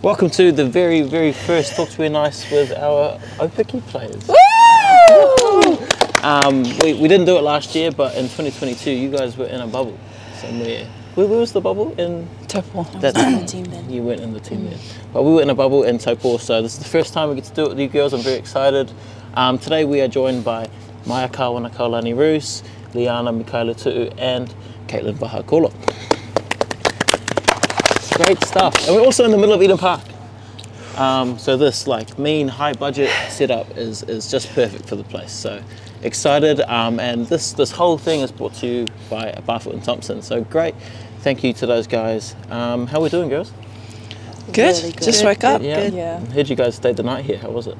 Welcome to the very, very first Talk to Me Nice with our Opiki players. We didn't do it last year, but in 2022 you guys were in a bubble somewhere. Where was the bubble? In Taupo. I was in the team then. You weren't in the team then. But we were in a bubble in Taupo, so this is the first time we get to do it with you girls. I'm very excited. Today we are joined by Maia Kaulani Roos, Liana Mikaela Tu'u, and Caitlin Bahakolo. Great stuff. And we're also in the middle of Eden Park. So this like mean high budget setup is just perfect for the place. So excited, and this whole thing is brought to you by Barfoot and Thompson. So great, thank you to those guys. How are we doing, girls? Good. Really good. Just woke up. Yeah. Good. Yeah. Heard you guys stayed the night here. How was it?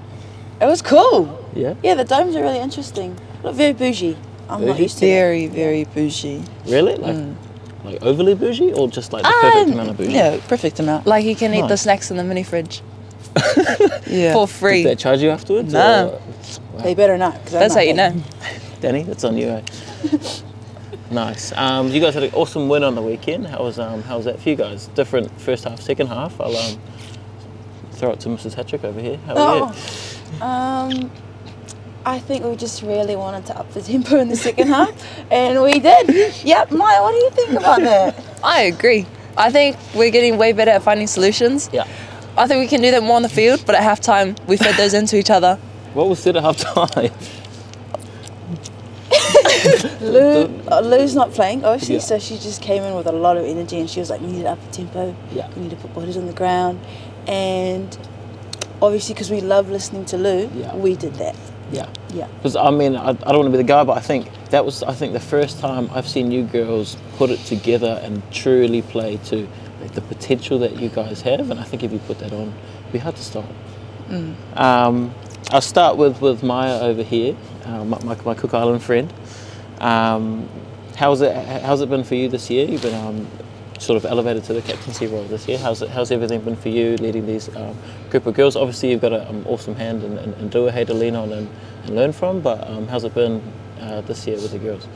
It was cool. Yeah. Yeah, the domes are really interesting. Look, very bougie. I'm not Bougie? used to it. Very bougie. Really? Like overly bougie, or just like the perfect amount of bougie? Yeah, perfect amount. Like you can eat the Nice. snacks in the mini fridge Yeah. for Did free. they charge you afterwards? No. or- Wow. They better not. That's how you know. Danny, that's on you. Eh? Nice. You guys had an awesome win on the weekend. How was that for you guys? Different first half, second half. I'll throw it to Mrs. Hattrick over here. How are you? I think we just really wanted to up the tempo in the second half, and we did. Yep, Maya, what do you think about that? I agree. I think we're getting way better at finding solutions. Yeah. I think we can do that more on the field, but at halftime we fed those into each other. What was said at half time? Lou's not playing, obviously, Yeah. so she just came in with a lot of energy, and she was like, "You need to up the tempo. Yeah. You need to put bodies on the ground," and obviously, because we love listening to Lou, Yeah. we did that. Yeah. Yeah. Because I mean, I don't want to be the guy, but I think that was the first time I've seen you girls put it together and truly play to like, the potential that you guys have. And I think if you put that on, it'd be hard to stop. I'll start with Maia over here, my Cook Island friend. How's it been for you this year? You've been sort of elevated to the captaincy role this year. How's everything been for you leading these group of girls? Obviously you've got an awesome hand and do a hey to lean on and learn from, but how's it been this year with the girls?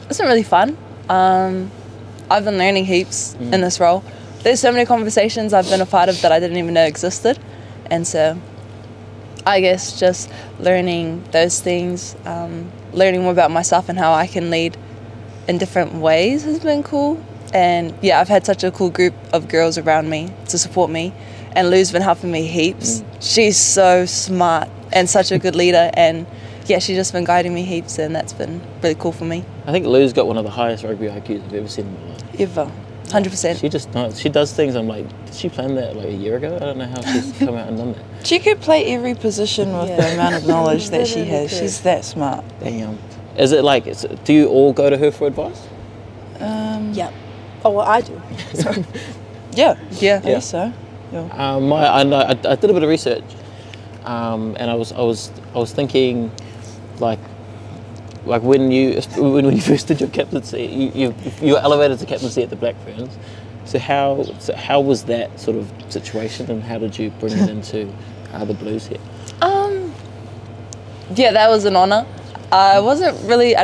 It's been really fun. I've been learning heaps in this role. There's so many conversations I've been a part of that I didn't even know existed, and so I guess just learning those things, learning more about myself and how I can lead in different ways has been cool. And yeah, I've had such a cool group of girls around me to support me, and Lou's been helping me heaps. She's so smart and such a good leader, and yeah, she's just been guiding me heaps, and that's been really cool for me. I think Lou's got one of the highest rugby IQs I've ever seen in my life. Ever. 100%. She just knows. She does things. I'm like, did she plan that like a year ago? I don't know how she's come out and done that. She could play every position with the amount of knowledge that she Really has. could. She's that smart. Damn. Is it like? Do you all go to her for advice? Yeah. Oh, well, I do. Yeah. Yeah. I guess so. Yeah. I know. I did a bit of research, and I was thinking, like when you first did your captaincy, you were elevated to captaincy at the Black Ferns. So how was that sort of situation, and how did you bring it into the Blues here? Yeah, that was an honour. I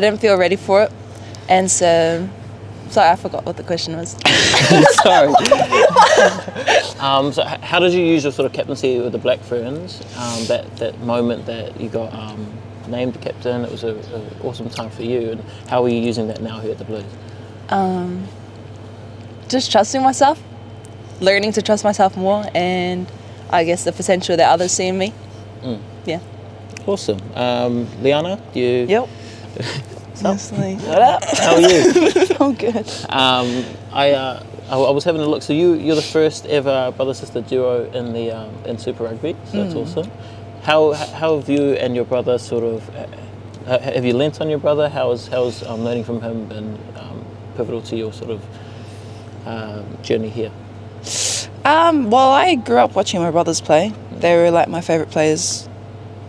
didn't feel ready for it, and so, sorry, I forgot what the question was. Sorry. So how did you use your sort of captaincy with the Black Ferns? That moment that you got named captain, it was an awesome time for you, and how are you using that now here at the Blues? Just trusting myself, learning to trust myself more, and I guess the potential that others see in me. Yeah. Awesome. Liana, you? Yep. Honestly. What up? How are you? I'm good. I was having a look. So you're the first ever brother-sister duo in Super Rugby. So that's awesome. How have you and your brother sort of have you lent on your brother? How's learning from him been pivotal to your sort of journey here? Well, I grew up watching my brothers play. They were like my favourite players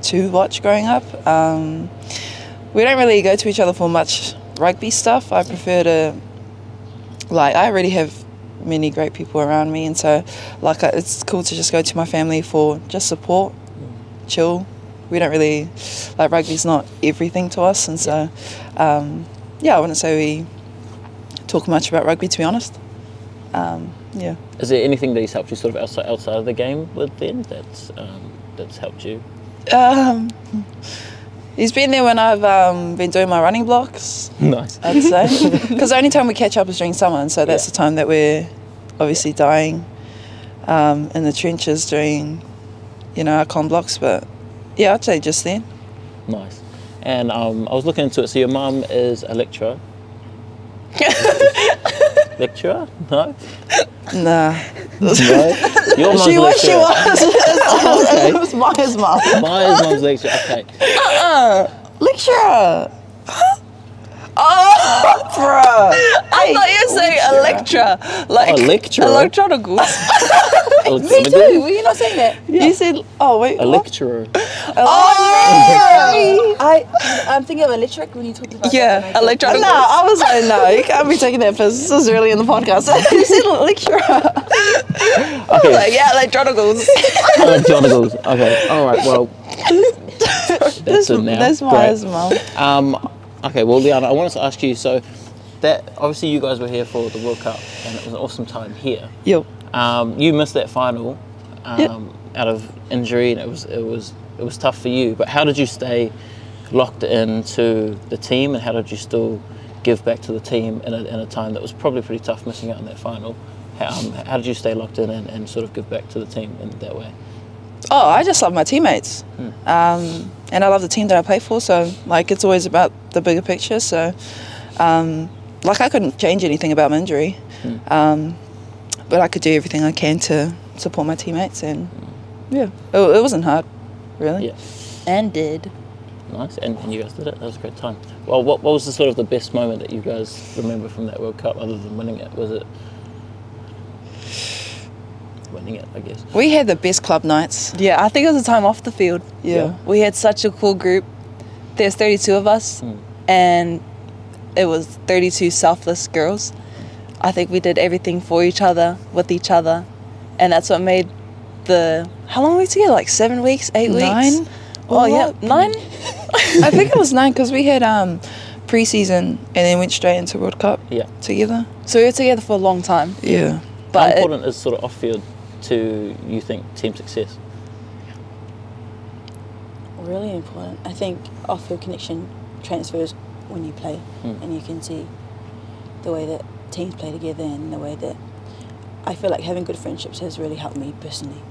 to watch growing up. We don't really go to each other for much rugby stuff. I prefer to, I already have many great people around me, and so it's cool to just go to my family for just support, chill. We don't really, rugby's not everything to us, and so, I wouldn't say we talk much about rugby, to be honest. Yeah. Is there anything that he's helped you sort of outside of the game with then that's helped you? He's been there when I've been doing my running blocks, Nice. I'd say. Because the only time we catch up is during summer, and so that's the time that we're obviously dying in the trenches doing, our con blocks. But yeah, I'd say just then. Nice. And I was looking into it. So your mum is a lecturer. Lecturer? No. Nah. No. Your mum's She a was. lecturer. It was Maia's mum. Maya's mum's a lecturer. Okay. Lecturer. Oh, bruh. I thought you were saying Electra, like Oh, lecturer. electronicals. Me too. Were you not saying that? You said, oh, wait. A lecturer. I'm thinking of electric when you talked about Yeah, that. electronicals. No, I was like, no, you can't be taking that piss. This is really in the podcast. You said lecturer. Okay. Like, yeah, electronicals. Electronicals. Okay. All right. Well, that's it now. That's Maia's mum. Okay. Well, Liana, I wanted to ask you. So, that obviously you guys were here for the World Cup, and it was an awesome time here. Yep. You missed that final Yep. out of injury, and it was tough for you. But how did you stay locked into the team, and how did you still give back to the team in a time that was probably pretty tough, missing out on that final? How did you stay locked in and sort of give back to the team in that way? Oh, I just love my teammates. And I love the team that I play for, so like it's always about the bigger picture. So like I couldn't change anything about my injury, but I could do everything I can to support my teammates, and yeah, it wasn't hard, really. Yeah. And did. Nice, and you guys did it. That was a great time. Well, what was the sort of the best moment that you guys remember from that World Cup, other than winning it? Was it winning it, I guess? We had the best club nights. Yeah, I think it was a time off the field. Yeah. We had such a cool group. There's 32 of us, and it was 32 selfless girls. I think we did everything for each other, with each other, and that's what made how long were we together? Like 7 weeks, 8 weeks? 9? Oh, yeah, 9? I think it was 9 because we had pre-season and then went straight into World Cup together. So we were together for a long time. Yeah. How But important is sort of off-field to, you think, team success? Really important. I think off-field connection transfers when you play, and you can see the way that teams play together, and the way that I feel like having good friendships has really helped me personally.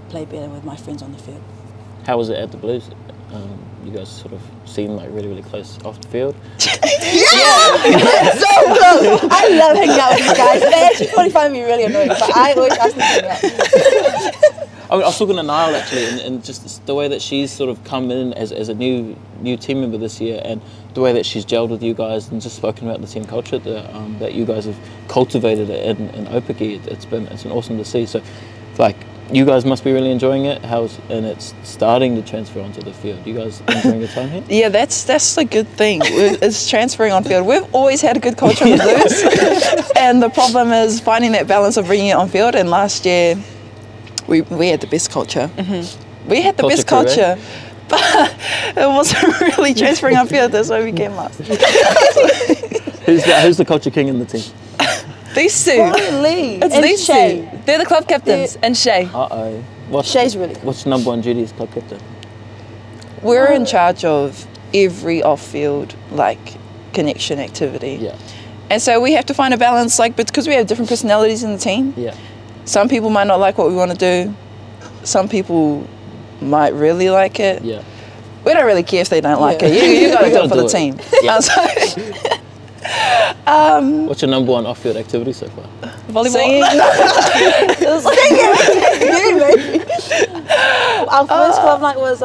Play better with my friends on the field. How was it at the Blues? You guys sort of seem like really, really close off the field. So close! I love hanging out with you guys. They actually probably find me really annoying, but I always ask them to hang out. I was talking to Niall actually, and just the way that she's sort of come in as a new team member this year, and the way that she's gelled with you guys, and just spoken about the team culture that you guys have cultivated in Opaki. It's been awesome to see. So, like, you guys must be really enjoying it. And it's starting to transfer onto the field. You guys enjoying your time here? Yeah, that's a good thing. It's transferring on field. We've always had a good culture in the Blues, and the problem is finding that balance of bringing it on field. And last year, we had the best culture. We had the best culture, but it wasn't really transferring on field. That's why we came last. Who's the culture king in the team? these two. Really? It's And these Shay. two. They're the club captains. And Shay. Shay's really cool. What's number one duty as club captain? We're in charge of every off-field connection activity. Yeah. And so we have to find a balance, because we have different personalities in the team. Yeah. Some people might not like what we want to do. Some people might really like it. Yeah. We don't really care if they don't like it. You got to do it for the team. Yeah. What's your number one off-field activity so far? Volleyball. Our first club night was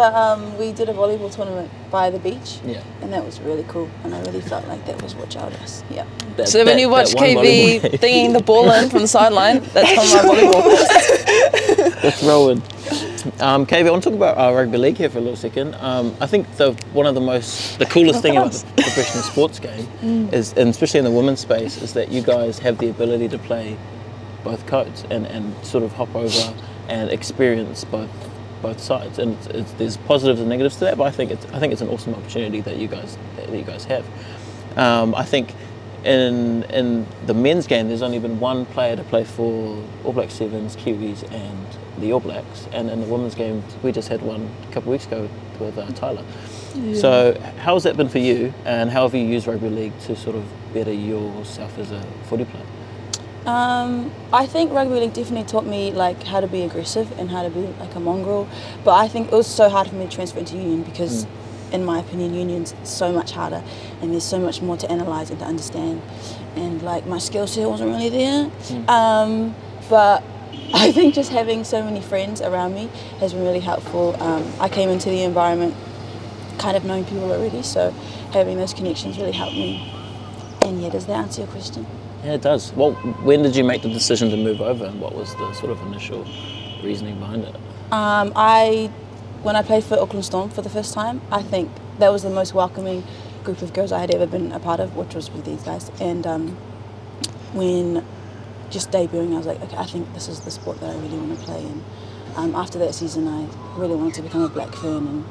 we did a volleyball tournament by the beach, and that was really cool. And I really felt like that was what gelled us. Yeah. So when you watch KV thinking the ball in from the sideline, that's from my volleyball. That's rolling. KV, I want to talk about rugby league here for a little second. I think the coolest thing about the professional sports game is, and especially in the women's space, is that you guys have the ability to play both codes and sort of hop over and experience both sides. And there's positives and negatives to that, but I think it's an awesome opportunity that you guys have. I think in the men's game, there's only been one player to play for All Black Sevens, Kiwis, and the All Blacks. And in the women's game, we just had one a couple of weeks ago with Tyler. Yeah. So how has that been for you, and how have you used rugby league to sort of better yourself as a footy player? I think rugby league definitely taught me like how to be aggressive and how to be like a mongrel, but I think it was so hard for me to transfer into union because in my opinion union's so much harder and there's so much more to analyse and to understand, and like my skill set wasn't really there. But I think just having so many friends around me has been really helpful. I came into the environment kind of knowing people already, so having those connections really helped me. And yeah, does that answer your question? Yeah, it does. Well, when did you make the decision to move over, and what was the sort of initial reasoning behind it? When I played for Auckland Storm for the first time, I think that was the most welcoming group of girls I had ever been a part of, which was with these guys. And when just debuting, I was like, okay, I think this is the sport that I really want to play. And after that season, I really wanted to become a Black Fern, and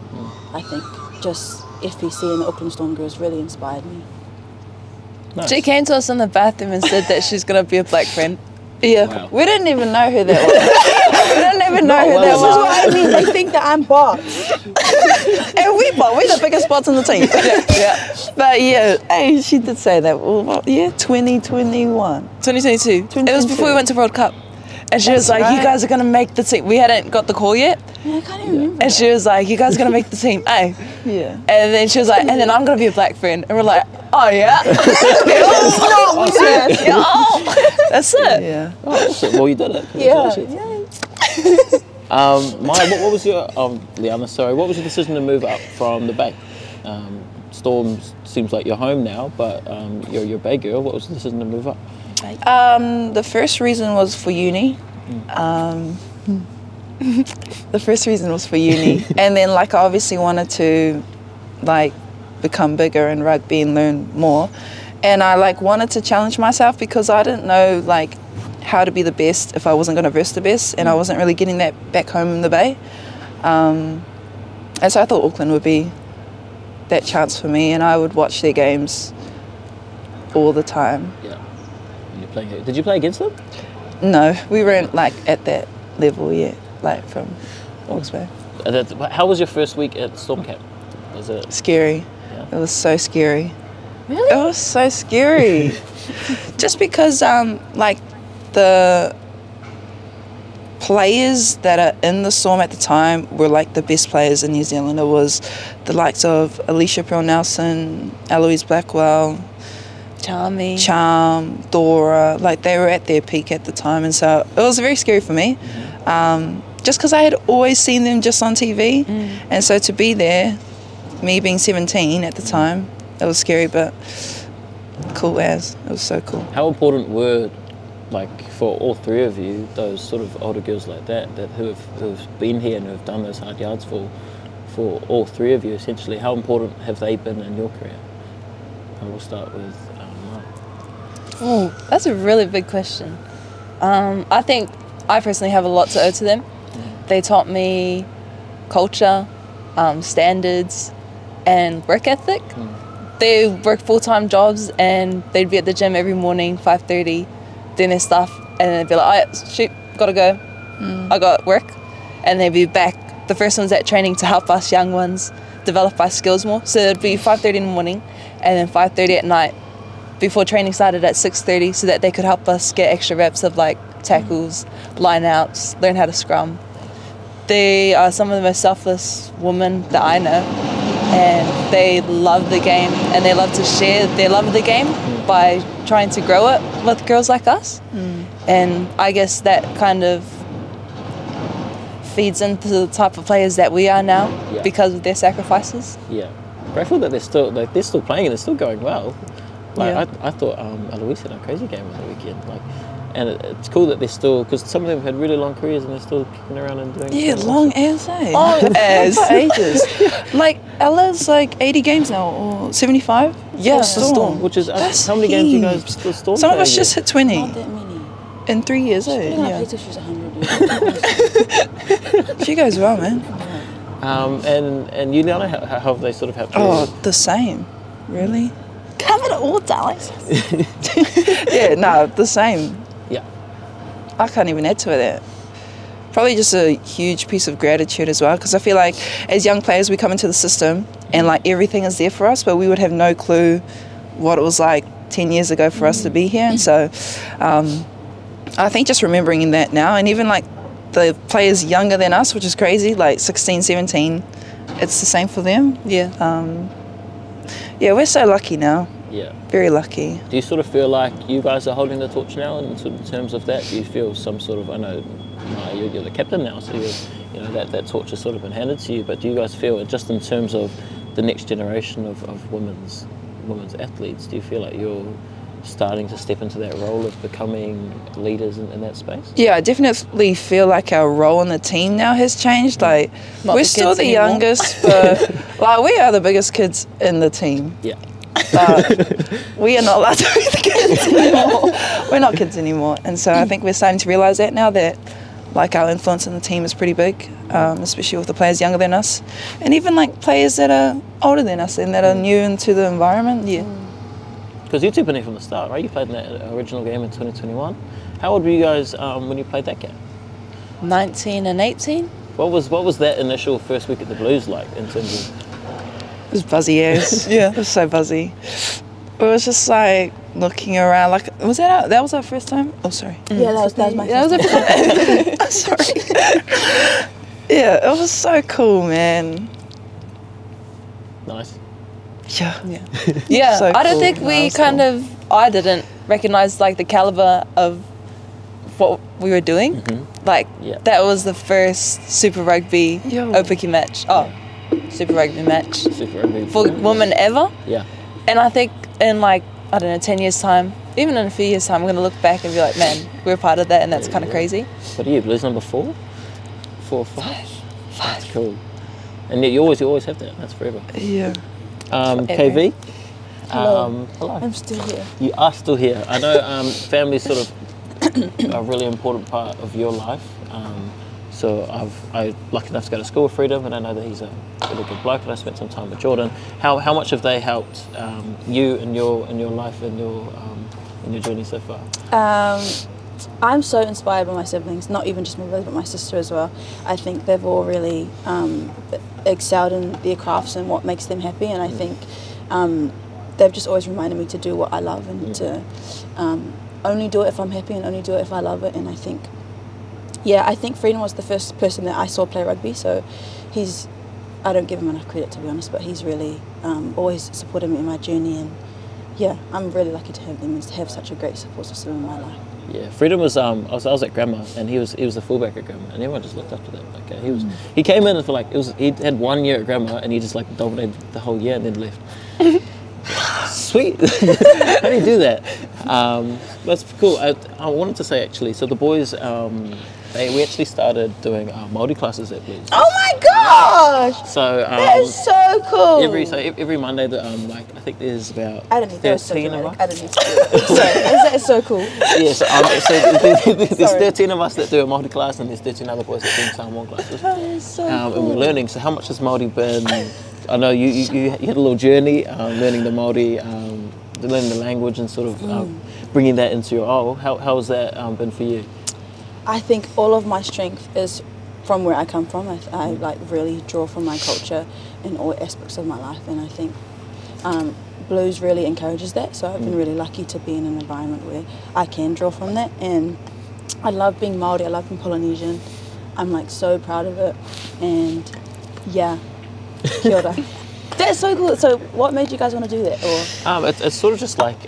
I think just FPC and the Auckland Storm girls really inspired me. Nice. She came to us in the bathroom and said that she's going to be a Black Fern. Yeah, wow. We didn't even know who that was. We didn't even know who that This is was. what I mean, they think that I'm bots. And we're the biggest spots on the team. Yeah. But yeah, hey, she did say that. Well, yeah, 2021. 2022. It was before we went to World Cup. And she was like, you guys are going to make the team. We hadn't got the call yet. Yeah, I can't even remember. And she was like, you guys are going to make the team, eh? Yeah. And then she was like, and then I'm going to be a Black Fern. And we're like, oh yeah? That's it. Yeah. Oh, awesome. Well, you did it. Yeah. Maia, what was your, Liana, sorry, what was your decision to move up from the Bay? Storm seems like you're home now, but you're a Bay girl. What was the decision to move up? The first reason was for uni. The first reason was for uni. And then like I obviously wanted to like become bigger in rugby and learn more. And I like wanted to challenge myself because I didn't know like how to be the best if I wasn't going to verse the best, and I wasn't really getting that back home in the Bay. And so I thought Auckland would be that chance for me, and I would watch their games all the time. Yeah. And you're playing, did you play against them? No, we weren't like at that level yet, like from Hawke's Bay. How was your first week at Stormcap? Was it Scary. Yeah. It was so scary. Really? It was so scary. Just because like the players that are in the Storm at the time were like the best players in New Zealand. It was the likes of Alicia Pearl-Nelson, Eloise Blackwell, Charm, Dora, like they were at their peak at the time, and so it was very scary for me. Just because I had always seen them just on TV, and so to be there, me being 17 at the time, it was scary, but cool as. It was so cool. How important were, like, for all three of you, those sort of older girls like that who've been here and who've done those hard yards for all three of you essentially? How important have they been in your career? And we'll start with Maia. Oh, that's a really big question. I think I personally have a lot to owe to them. They taught me culture, standards, and work ethic. They work full-time jobs and they'd be at the gym every morning, 5:30, doing their stuff, and they'd be like, oh, yeah, shoot, gotta go. I got work. And they'd be back, the first ones at training to help us young ones develop our skills more. So it'd be 5:30 in the morning and then 5:30 at night before training started at 6:30, so that they could help us get extra reps of like tackles, line-outs, learn how to scrum. They are some of the most selfless women that I know, and they love the game and they love to share their love of the game by trying to grow it with girls like us. And I guess that kind of feeds into the type of players that we are now because of their sacrifices. Yeah, but I feel that they're still playing and it's still going well. Like I thought Eloise had a crazy game on the weekend. Like, and it's cool that they're still, because some of them had really long careers and they're still kicking around and doing. Yeah, long as Long as. for ages. Like Ella's like 80 games now or 75. Yeah, For Storm. Which is That's how many games you guys heaps. still Storm? Some of us playing just in? hit 20 Not that many. in 3 years. She's been Yeah. on till she's 100. She goes well, man. And you, Liana, how have they sort of helped you? Oh, the same. Really? Have it all, darling. Yeah, no, the same. Yeah. I can't even add to it. Probably just a huge piece of gratitude as well, because I feel like as young players we come into the system and like everything is there for us, but we would have no clue what it was like 10 years ago for us to be here. And so I think just remembering that now, and even like the players younger than us, which is crazy, like 16, 17, it's the same for them. Yeah. Yeah, we're so lucky now. Yeah. Very lucky. Do you sort of feel like you guys are holding the torch now in terms of that? Do you feel some sort of, I know you're the captain now, so you know that torch has sort of been handed to you, but do you guys feel it just in terms of the next generation of women's athletes, do you feel like you're starting to step into that role of becoming leaders in that space? Yeah, I definitely feel like our role in the team now has changed. Like, Not we're the still kids the anymore. youngest, but like we are the biggest kids in the team. Yeah. But we are not allowed to be the kids anymore. We're not kids anymore. And so I think we're starting to realise that now, that like our influence in the team is pretty big, especially with the players younger than us. And even like players that are older than us and that are new into the environment. Yeah. Because you two have been here from the start, right? You played in that original game in 2021. How old were you guys when you played that game? 19 and 18. What was that initial first week at the Blues like in terms of? It was buzzy as. Yeah. It was so buzzy. It was just like looking around, like, that was our first time? Oh, sorry. Yeah, that was my Yeah, first that was our first time. Sorry. Yeah, it was so cool, man. Nice. Yeah. Yeah, So I don't cool. think No, we it's kind cool. of, I didn't recognise like the calibre of what we were doing. Like, Yeah. that was the first Super Rugby Yo. Opaki match. Oh, Super Rugby match Super Rugby. for women ever. Yeah. And I think in like, I don't know, 10 years time, even in a few years time, I'm going to look back and be like, man, we're a part of that, and that's kind of crazy. What are you, Blues number 4? 4 or 5? That's cool. And yet you always have that. That's forever. Yeah. KV? Hello. Hello. I'm still here. You are still here. I know family's sort of a really important part of your life. So I'm lucky enough to go to school with Freedom, and I know that he's a really good bloke, and I spent some time with Jordan. How much have they helped you in your life and in your journey so far? I'm so inspired by my siblings, not even just my brother, but my sister as well. I think they've all really excelled in their crafts and what makes them happy, and I think they've just always reminded me to do what I love and to only do it if I'm happy and only do it if I love it. And I think, I think Freedom was the first person that I saw play rugby, so I don't give him enough credit, to be honest, but he's really always supported me in my journey, and I'm really lucky to have them and to have such a great support system in my life. Yeah, Freedom was I was at Grammar, and he was the fullback at Grammar, and everyone just looked up to that. Like he came in for like he had 1 year at Grammar, and he just like dominated the whole year and then left. Sweet. How do you do that? That's cool. I wanted to say actually, so the boys we actually started doing Māori classes at Blues. Oh my gosh! So That is so cool. every Monday that I think there's about I don't need that. 13 of us. I don't need to do it. Sorry, that is so cool. Yeah, so there's Sorry. 13 of us that do a Māori class, and there's 13 other boys that do Samoan classes. That is so cool. And we're learning. So how much has Māori been? I know you had a little journey learning the Māori, learning the language, and sort of bringing that into your role. How has that been for you? I think all of my strength is from where I come from. I like really draw from my culture in all aspects of my life, and I think Blues really encourages that. So I've been really lucky to be in an environment where I can draw from that, and I love being Māori. I love being Polynesian. I'm like so proud of it, and kia ora. That's so cool. So what made you guys want to do that? Or It's sort of just like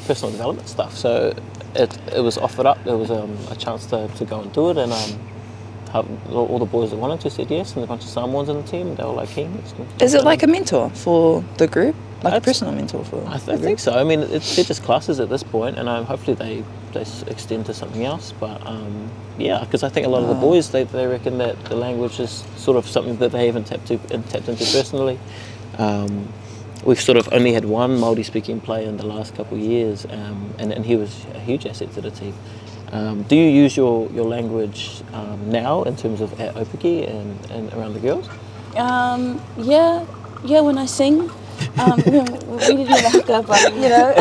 personal development stuff. So it was offered up. There was a chance to go and do it, and all the boys that wanted to said yes, and a bunch of Samoans in the team, they were like keen. Is it like a mentor for the group? Like a personal mentor for I the group? think so. I mean, they're just classes at this point, and hopefully they extend to something else. But because I think a lot of the boys, they reckon that the language is sort of something that they haven't tapped into personally. We've sort of only had one Māori speaking player in the last couple of years, and he was a huge asset to the team. Do you use your language now in terms of at Opaki and around the girls? yeah, when I sing, when we didn't have a haka, but you know.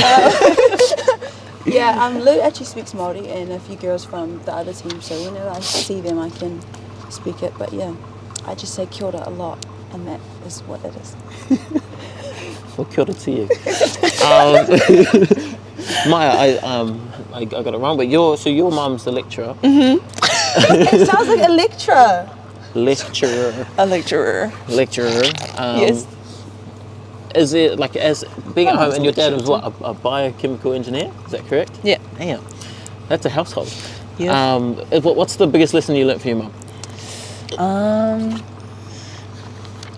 Yeah, Lou actually speaks Māori and a few girls from the other team, so whenever I see them I can speak it, but yeah, I just say kia ora a lot, and that is what it is. Well, kia ora to you. Maia, I got it wrong, but your mum's the lecturer. It sounds like a lecturer. Lecturer. A lecturer. Lecturer. Yes. Is it like, as being at home, and your dad was what, a biochemical engineer? Is that correct? Yeah. Damn, that's a household. Yeah. What's the biggest lesson you learnt from your mum?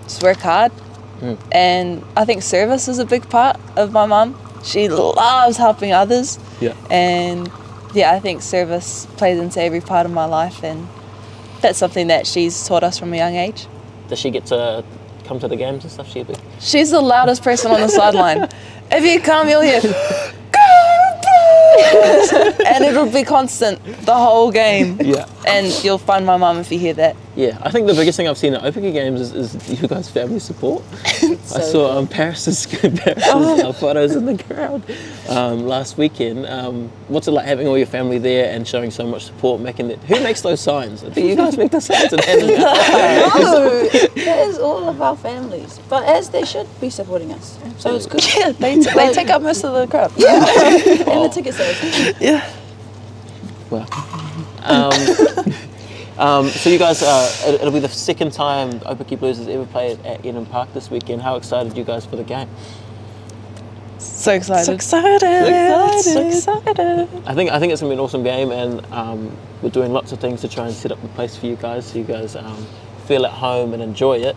Just work hard. And I think service is a big part of my mum. She loves helping others. Yeah. And yeah, I think service plays into every part of my life, and that's something that she's taught us from a young age. Does she get to come to the games and stuff? She's the loudest person on the sideline. If you come, you'll hear, "Go Blues!" and it'll be constant the whole game. Yeah. And you'll find my mum if you hear that. Yeah, I think the biggest thing I've seen at Opiki games is you guys' family support. I saw Paris's photos in the crowd last weekend. What's it like having all your family there and showing so much support? Who makes those signs? Do you guys make the signs and hand them out? No, that is all of our families, but as they should be supporting us. So it's good. Yeah, they take up most of the crowd. Yeah, and the ticket sales. Yeah. Well, so you guys, it'll be the second time Opiki Blues has ever played at Eden Park this weekend. How excited are you guys for the game? So excited. So excited. So excited. I think it's gonna be an awesome game, and we're doing lots of things to try and set up the place for you guys, so you guys feel at home and enjoy it.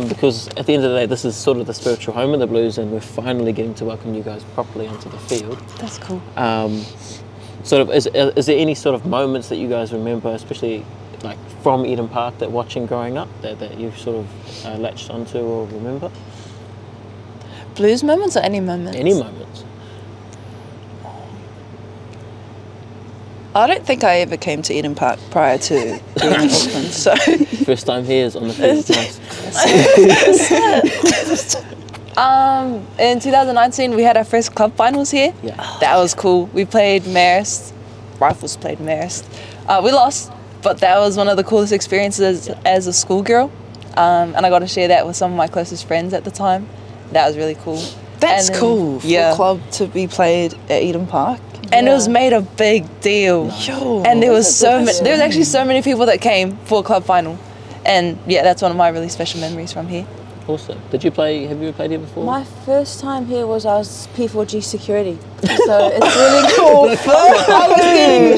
Because at the end of the day, this is sort of the spiritual home of the Blues, and we're finally getting to welcome you guys properly onto the field. That's cool. Sort of, is there any sort of moments that you guys remember, especially like from Eden Park, that watching growing up, that you've sort of latched onto or remember? Blues moments or any moments? Any moments. I don't think I ever came to Eden Park prior to being in Auckland, so... First time here is on the field. Nice. In 2019, we had our first club finals here. Yeah. That was cool. We played Marist. Rifles played Marist. We lost, but that was one of the coolest experiences as a schoolgirl. And I got to share that with some of my closest friends at the time. That was really cool. That's And then- cool for a club to be played at Eden Park. And it was made a big deal. Yo. And there was actually so many people that came for a club final. And yeah, that's one of my really special memories from here. Awesome. Have you played here before? My first time here was I was P4G security, so it's really cool. I was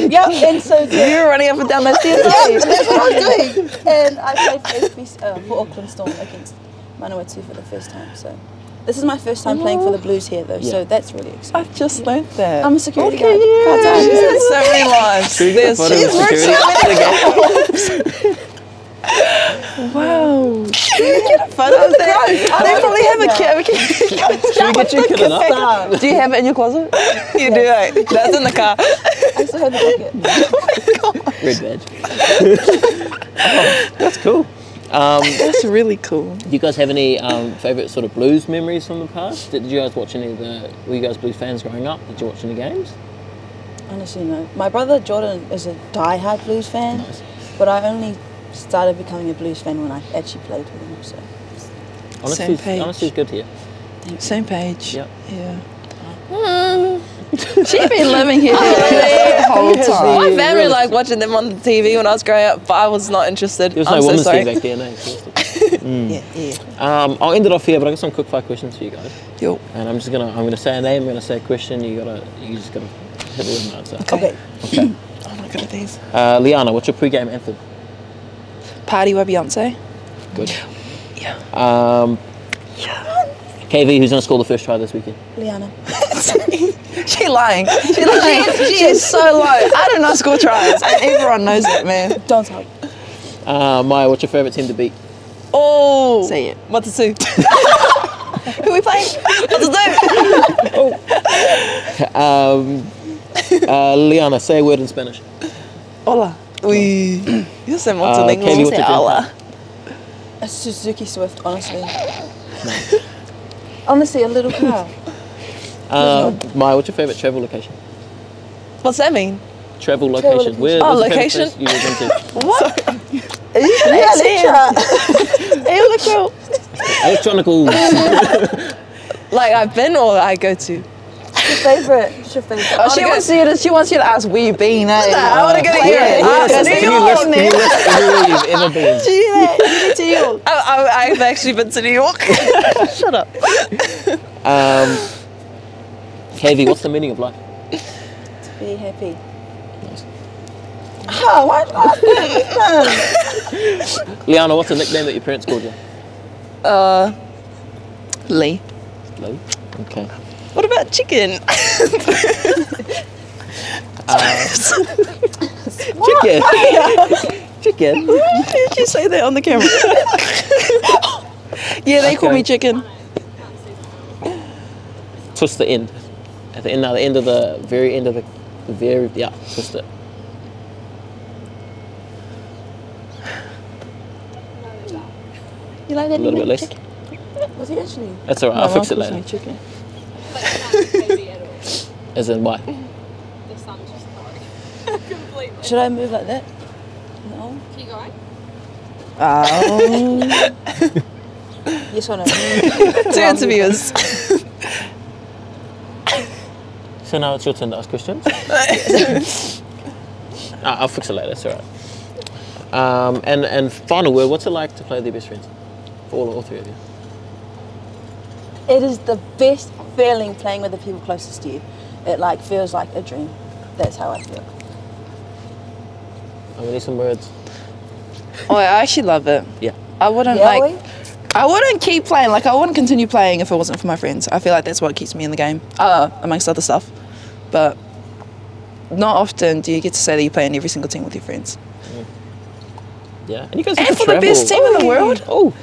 getting, and so You were running up and down those stairs. that's what I was doing. And I played for Auckland Storm against Manawatu for the first time. So this is my first time playing for the Blues here, though. So that's really exciting. I've just learned that. I'm a security guard. There's so many lives. There's Wow. Can we get a photo of that? They probably have a camera. Should we get you killed up? Do you have it in your closet? You do, right? That's in the car. I still have the bucket. Red badge. That's cool. That's really cool. Do you guys have any favourite sort of Blues memories from the past? Did you guys watch were you guys Blues fans growing up? Did you watch any games? Honestly, no. My brother Jordan is a die-hard Blues fan, Nice. but I only started becoming a Blues fan when I actually played with him. So Same page. Honesty's good here. Same page. Yep. Yeah. She's been living here the whole time. My family liked watching them on the TV when I was growing up, but I was not interested. There was I'm no so women's sorry. team back then, eh? Yeah. I'll end it off here, but I got some quick fire questions for you guys. Yo. And I'm gonna say a name, I'm gonna say a question, you just gotta hit it with an answer. okay. Okay. Oh my god, these. Liana, what's your pre-game anthem? Party by Beyonce. Good. Yeah. KV, who's gonna score the first try this weekend? Liana. She lying. She is so low. I do not score tries, and everyone knows it, man. Don't talk. Maya, what's your favourite team to beat? Oh, Say it. What's the two? Who we playing? What's the two? Liana, say a word in Spanish. Hola. Uy. Yo sé mucho de Kaylee, inglés. what's your Hola. A Suzuki Swift, honestly. Honestly, a little car. Maia, what's your favourite travel location? What's that mean? Travel location. Where's the location? favourite place you've been to? What? Electronical. Like I've been or I go to? Your favourite. What's your favourite? Oh, she wants you to ask where you've been, eh? I want to go to Europe. Can you list everywhere you've ever been? To you. I've actually been to New York. Shut up. Kavi, what's the meaning of life? Be happy. Nice. Oh, why Liana, what's the nickname that your parents called you? Lee. Lee. Okay. What about chicken? Chicken. Chicken. Why did you say that on the camera? Yeah, they call Okay. me chicken. Twist the end. At the end, now the end of the very end of the very, yeah, twist it. You like that? A little bit less. Was he actually? That's alright, I'll fix it later. Chicken. As in why? Should I move like that? No. Keep going. Oh. Yes or no? Two interviewers. So now it's your turn to ask questions. I'll fix it later, that's alright. And final word, what's it like to play with your best friends? For all three of you. It is the best feeling playing with the people closest to you. It like feels like a dream. That's how I feel. I'm gonna need some words. Oh, I actually love it. Yeah. I wouldn't Yeah, like. I wouldn't keep playing. Like I wouldn't continue playing if it wasn't for my friends. I feel like that's what keeps me in the game. Amongst other stuff, but not often do you get to say that you play in every single team with your friends. Yeah. And you guys And get to for the best team in the world. Oh.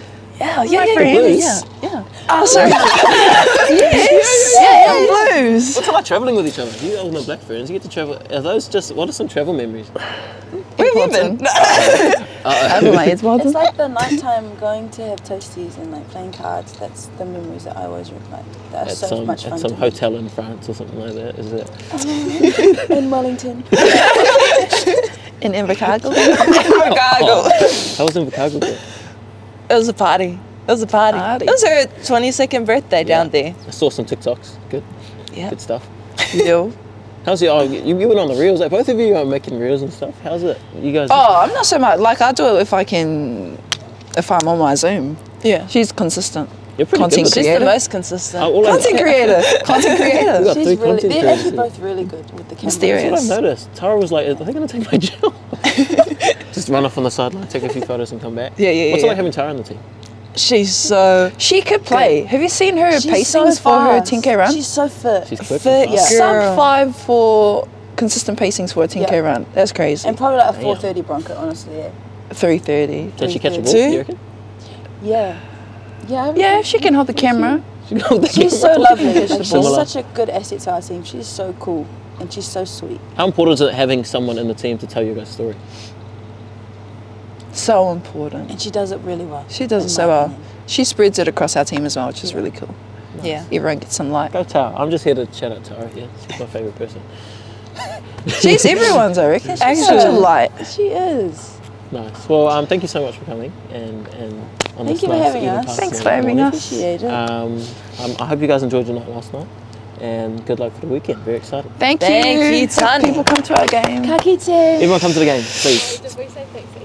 Yeah, yeah, Blues. yeah. Oh, sorry. Yes. Yeah, Blues. What's it like travelling with each other? You all know black friends, you get to travel. Are those just, what are some travel memories? Where have you been? Over my head's It's like the nighttime going to have toasties and like playing cards. That's the memories that I always recollect. That are At so much fun. At some to hotel in France or something like that, is it? me. In Wellington. In Invercargill. Chicago. How was Invercargill? It was a party. It was a party. Party. It was her 22nd birthday down there. I saw some TikToks. Good. Yeah. Good stuff. You. How's it? Oh, you went on the reels. Like both of you are making reels and stuff. How's it? You guys? Oh, I'm not so much. Like I do it if I'm on my Zoom. Yeah. She's consistent. You're pretty content good. She's creator. the most consistent. All Content creator. Content We creator. got She's three really, content they're creators actually here. both really good with the camera. Mysterious. That's what I've noticed. Tara was like, "Are they going to take my job?" Just run off on the sideline, take a few photos, and come back. Yeah, yeah, What's it yeah. like having Tara on the team? She's so She could play. Have you seen her She's pacings so for her fast. 10K run? She's so fit. She's quick. fit, and fast. yeah. Sub 5 for consistent pacings for a 10K Yeah. run. That's crazy. And probably like a Damn. 4:30 Bronco, honestly. Yeah. 3:30. Can she catch a ball? Two? You reckon? Yeah. Yeah. Yeah, if she can hold the camera. She can hold the She's camera. so lovely. Like, she's Similar. such a good asset to our team. She's so cool and she's so sweet. How important is it having someone in the team to tell you guys' story? So important. And she does it really well. She does in it my so well. opinion. She spreads it across our team as well, which is really cool. yeah. Everyone gets some light. Go Tara. I'm just here to shout out Tara. Yeah, she's my favourite person. She's everyone's, I reckon. She's Actually. such a light. She is. Nice. Well, thank you so much for coming and on Thank this you for nice having evening us. past Thanks morning. for having us. Appreciate it. I hope you guys enjoyed your night last night, and good luck for the weekend. Very excited. Thank Thank you, Tanya. People come to our game. Kakite. Everyone come to the game, please. Did we say thanks to